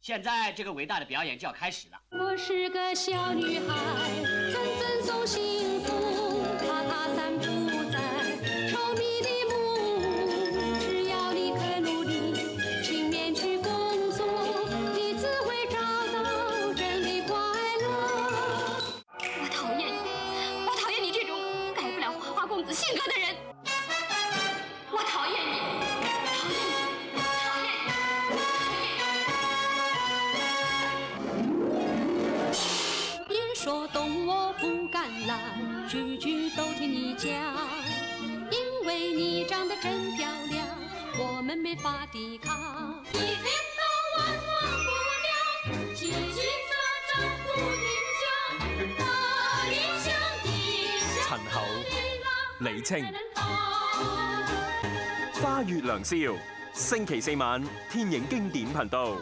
现在这个伟大的表演就要开始了。我是个小女孩，阵阵送幸福，踏踏散步在稠密的木屋。只要你肯努力，勤勉去工作，你自会找到真的快乐。我讨厌你，我讨厌你这种改不了花花公子性格的人。我讨厌你，讨厌你。说动我不敢来，句句都听你讲，因为你长得真漂亮，我们没法抵抗。一天到晚忘不了，句句那张不宁讲，大理想的陳厚、李菁，花月良宵，星期四晚天影經典頻道。